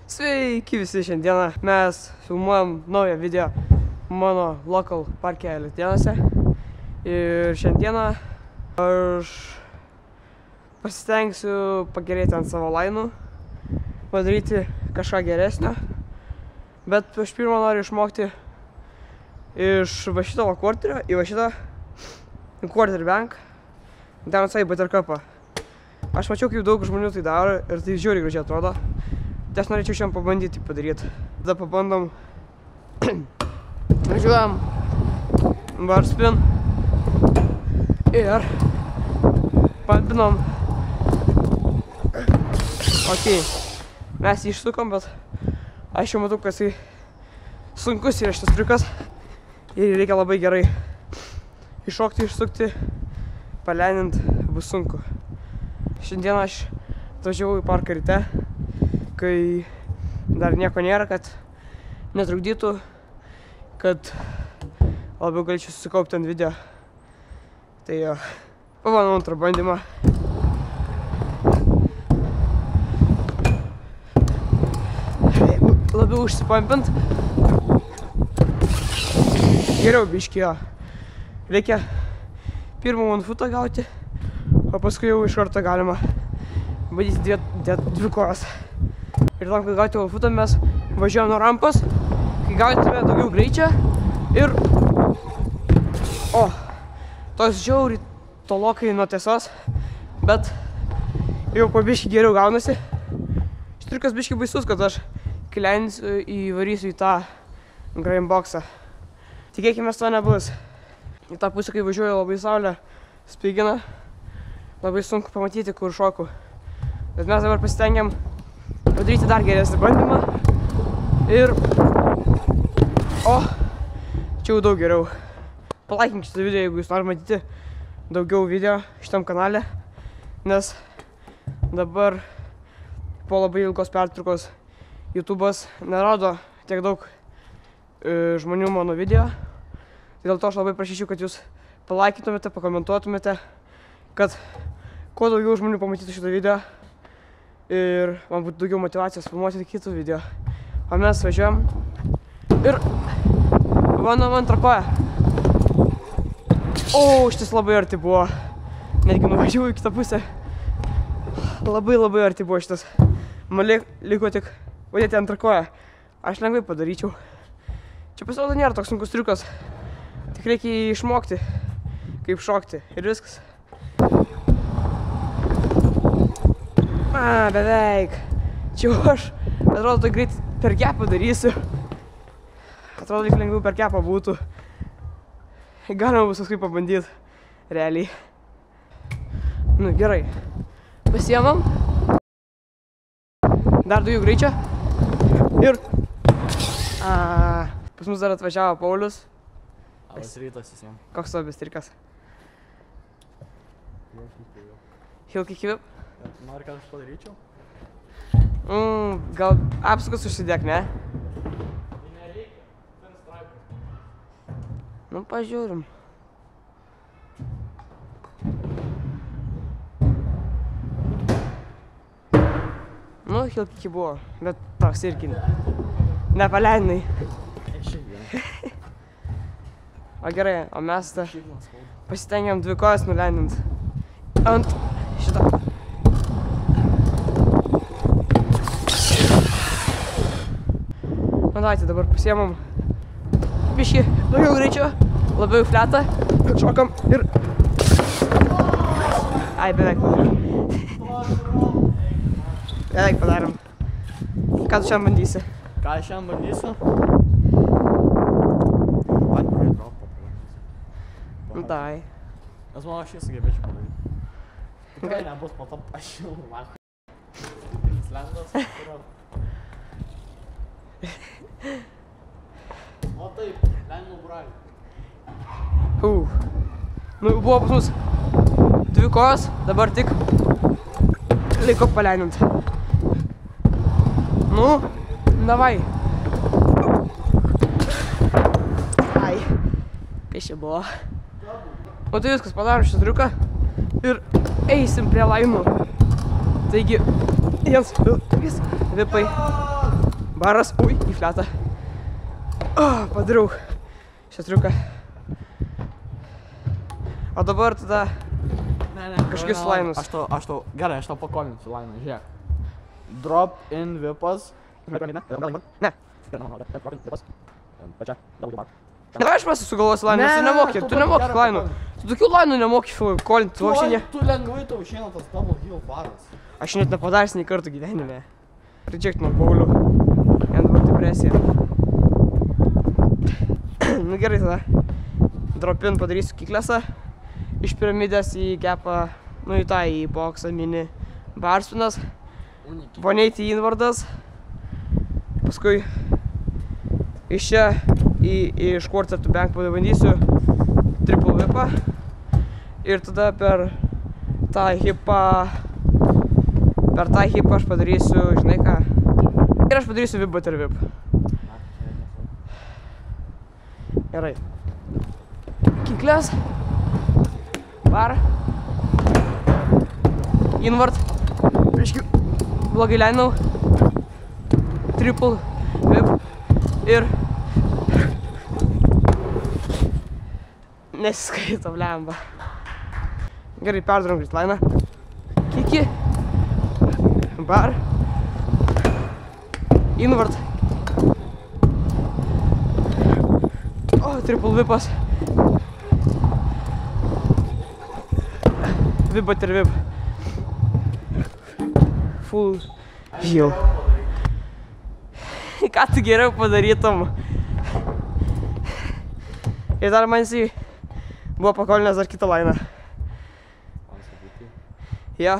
Sveiki visi, šiandieną mes filmuojam naują video mano local parke Elektrėnuose. Ir šiandieną aš pasistengsiu pagerėti ant savo lainų, padaryti kažką geresnio. Bet aš pirmą noriu išmokti iš va šito quarterio į va šitą quarterbank downside buttercupą. Aš mačiau, kaip daug žmonių tai daro ir tai žiauriai gražiai atrodo. Tai aš norėčiau šiandien pabandyti padaryti. Tada pabandom. Važiuojam. Bar spin. Ir pampinam. Ok. Mes jį išsukom, bet aš jau matau, kad jis sunkus yra šitas triukas. Ir reikia labai gerai iššokti, išsukti. Paleidint bus sunku. Šiandien aš atvažiavau į parką ryte, kai dar nieko nėra, kad netrukdytų, kad labiau galėčiau susikaupti ant video. Tai jo, pabandom antrą bandymą. Labiau užsipampint. Geriau biškį jo. Reikia pirmą one-footą gauti, o paskui jau iš karto galima bandyti dvi kojas. Ir tam, kad gauti one-footą, mes važiuojam nuo rampos, kai gautume daugiau greičio ir... O, tos žiauriai tolokai nuo tiesos, bet jau po biškį geriau gaunasi. Šis triukas biškį baisus, kad aš kleninsiu įvarysiu į tą grain boxą. Tikėkime, to nebus. Į tą pusę, kai važiuoju, labai saulė spigina, labai sunku pamatyti, kur šoku. Bet mes dabar pasitengiam padaryti dar geresnį bandymą. Ir... O, čia jau daug geriau. Palaikinkite šitą video, jeigu jūs norite matyti daugiau video šitam kanale. Nes dabar po labai ilgos pertraukos YouTube'as nerodo tiek daug žmonių mano video. Tai dėl to aš labai prašyčiau, kad jūs palaikytumėte, pakomentuotumėte, kad kuo daugiau žmonių pamatytų šitą video ir man būtų daugiau motyvacijos filmuoti kitų video. O mes važiuojam ir bandom antrą koją. O, šitas labai arti buvo. Netgi nuvažiavau į kitą pusę. Labai arti buvo šitas. Man liko tik vadėti antrą koją. Aš lengvai padaryčiau. Čia pasirodo nėra toks sunkus triukas. Tik reikia išmokti, kaip šokti ir viskas. Beveik. Čia aš, atrodo, tai greit per kepą darysiu. Atrodo, lyg lengviau per kepą būtų. Galima bus paskui pabandyti, realiai. Nu, gerai. Pasiemam. Dar daugiau greičio. Ir... Pas mus dar atvažiavo Paulius. Labas rytas visiems. Koks tavo bestrikas? Hilki kivip? Nori, kad aš padaryčiau? Gal apsukas užsidėk, ne? Tai nereikia. Ten straipas. Nu, pažiūrim. Nu, hilki buvo, bet toks irgi nepaleidinai. O gerai, o mes pasitengiam dvi kojas nuleidint ant šitą. Nu, davайте, dabar pasiemam biškį daugiau greičio, labiau į fletą, šokam ir... Ai, beveik padarėm. Beveik padarėm. Ką tu šiandien bandysi? Ką aš šiandien bandysiu? Nu, dai. Nes man aš jį sugebėčiau padaryti. Tikrai nebus po to pašilų vakar. Slendas, kurio. O taip, lengvų bralių. Nu, buvo pas mus dvi kojos, dabar tik liko paleidint. Nu, davai. Ai, kas čia buvo? O tai viskas, padarom šitą triuką ir eisim prie lainų. Taigi, 1, 2, 3, vipai. Baras, ui, į fletą. Padariau šią triuką. O dabar tada kažkokius lainus. Gerai, aš tau pakolinsiu lainą, žiūrėk. Drop in vipas. Ne. Gerai, aš mes sugalvosiu lainus, tu nemoki lainų. Tu tokių lainų nemoki kolinti, tu aušinė. Tu lengvai tau išeina tas double heel baras. Aš net nepadaręs nei kartų gyvenime. Rejectinau Paulių. Jam dabar depresija. Nu gerai tada. Drop-in padarysiu kiklesą. Iš piramidės į gapą, nu į tą į boksą mini barspinas. Voneiti invardas. Paskui iš čia iš quarter to bank pabandysiu triple whipą. Ir tada per tą hipą aš padarysiu, žinai ką. Ir aš padarysiu whip butter whip. Gerai. Kiklės. Bar. Invert. Prieškiu. Blogai leinau. Triple whip. Ir nesiskaito, blemba. Gerai, perdarom greit lainą. Kiki. Bar. Invert. Triple whipas. Whip butter whip. Full heel. Ką tu geriau padarytum? Ir dar man jisai buvo pakolinęs dar kitą lainą. Man sakyti? Ja.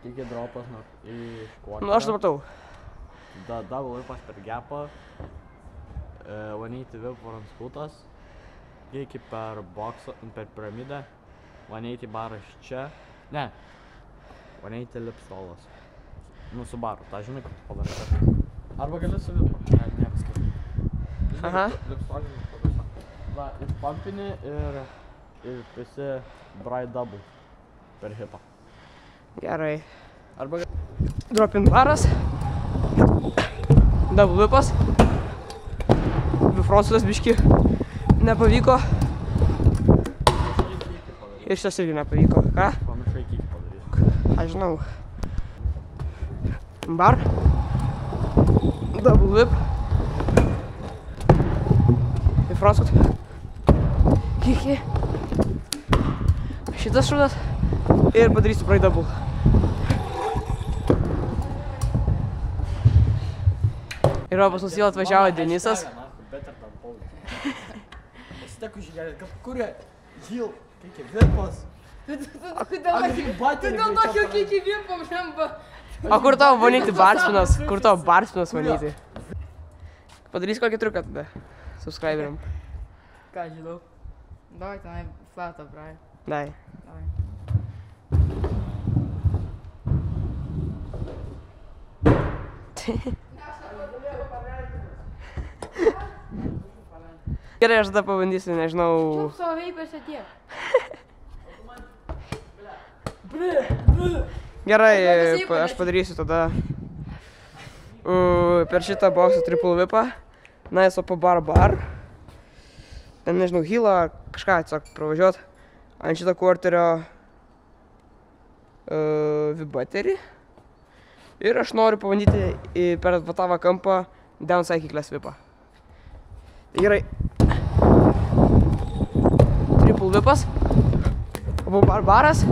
Kiki dropas iš quarter. Nu, aš supratau. Double whipas per gapą. Vaneiti whip varant skutas. Kiki per boksą, per piramidę. Vaneiti baras čia. Ne. Vaneiti lip solas. Nu, su baru. Ta žinai, kad tu padarai. Arba gali su vipu. Ne, paskui. Aha. Lip solas padarys. Va, išpampini ir visi brai double per hipą. Gerai. Arba drop-in baras. Double whipas. Frontsutas biški nepavyko. Ir šitas irgi nepavyko. Ką? Pamiršai kiki padarys. Aš žinau. Bar. Double whip. Ir frontsut. Kiki. Šitas šudas. Ir padarysiu prai double. Ir pas mus jau atvažiavo Denisas. Pasiteku žiūrėti, kuria heel, kiki vipas. Kodėl tokio kiki vipam žemba? O kur tavo vanyti barspinas? Kur tavo barspinas vanyti? Padarys kokį triuką tada. Subscriberiam. Ką žinau? Davai tenai flatą, brai. Dai. Gerai, aš tada pabandysiu, nežinau. Čiūp savo veipėse tiek. Gerai, aš padarysiu tada per šitą boksą triple whipą. Nice upper bar. Ten, nežinau, heelą, kažką tiesiog pravažiuot. Ant šitą quarterio whip butterį. Ir aš noriu pabandyti per tavo kampą downside kiklės whipą. Tai gerai. Triple whipas. Upper baras.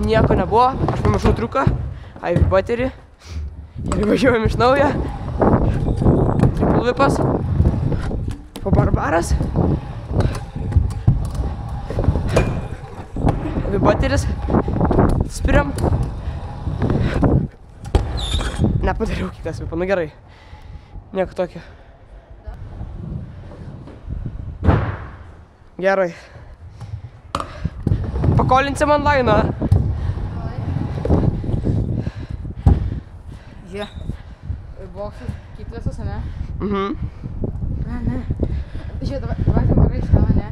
Nieko nebuvo, aš pamiršau triuką, whip butterį. Ir važiuojam iš naujo. Triple whipas. Upper baras. Whip butteris. Spiriam. Nepadariau kitas whipą, nu gerai. Nieko tokio. Gerai. Pakolinsi man lainą. Jie. Boksas, kiklėsas, ne? Ne. Žiūrėk, davai tu marai šitą, ne?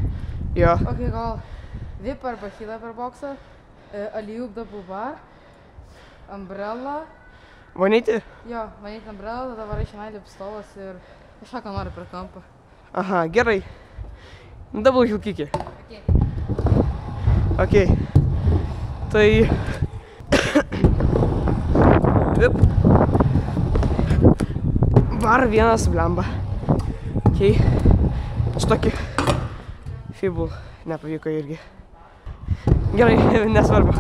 Jo. Ok, gal whip arba heelą per boksą, alley-oop double bar, umbrella Vanyti? Jo, vanyti ant brelo, tada varai šiandien lip stolas ir kažką nori per kampą. Aha, gerai. Double hill kickį. Okay. Ok. Tai... Vip. Var vienas blemba. Ok. Šitokį. Fibul. Nepavyko irgi. Gerai, nesvarbu.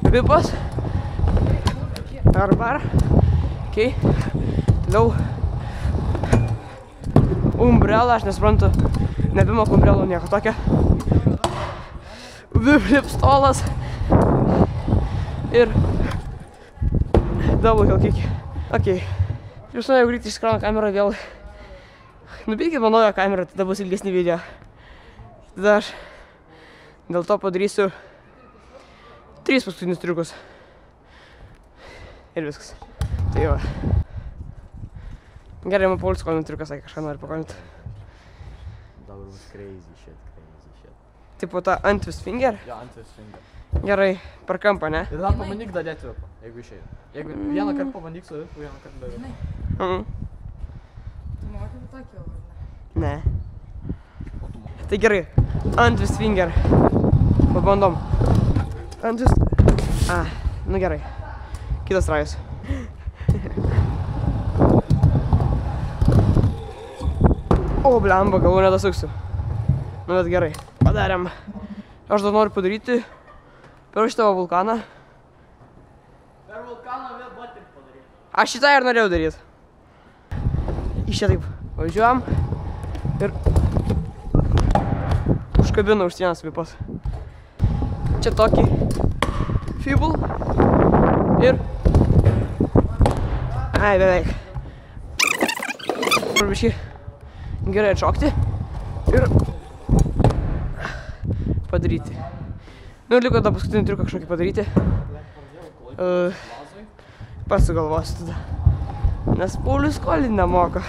Vipas. Bar. Ok. Toliau. Umbrella, aš nesuprantu. Nebimok umbrelų, nieko tokio. Vip stolas. Ir double hill kick. Ok. Prieš norėjau grįžti išsikraunu kamerą vėl. Nupirkit man naują kamerą, tada bus ilgesni video. Tada aš dėl to padarysiu 3 paskutinius triukus. Ir viskas. Tai va. Gerai, man Paulius kolint triukas, sakė, kažką nori pakolinti. Dabar bus crazy shit. Tipo ta Antwist finger? Jo, Antwist finger. Gerai, per kampą, ne? Ir dar pabandyk dadėti vipą, jeigu išeina. Jeigu vieną kartą pabandyk su vipu, vieną kartą be vipo. Tu moki tokį jau, Ne. O tu moki. Tai gerai, Antwist finger. Pabandom. Antwist. Nu gerai. Kitas rajus. O, blemba, galvo nedasuksiu. Nu, bet gerai. Padarėm. Aš dar noriu padaryti per šitą vulkaną. Per vulkaną vėl batirį padaryti. Aš šitą ir norėjau daryti. Iš čia taip važiuojam ir užkabinu už sienos vipas. Čia tokį fibul ir... Ai, beveik. Biškį gerai atšokti ir padaryti. Nu ir liko tą paskutinį triuką kažkokį padaryti. Pats sugalvosiu tada. Nes Paulius kolint nemoka.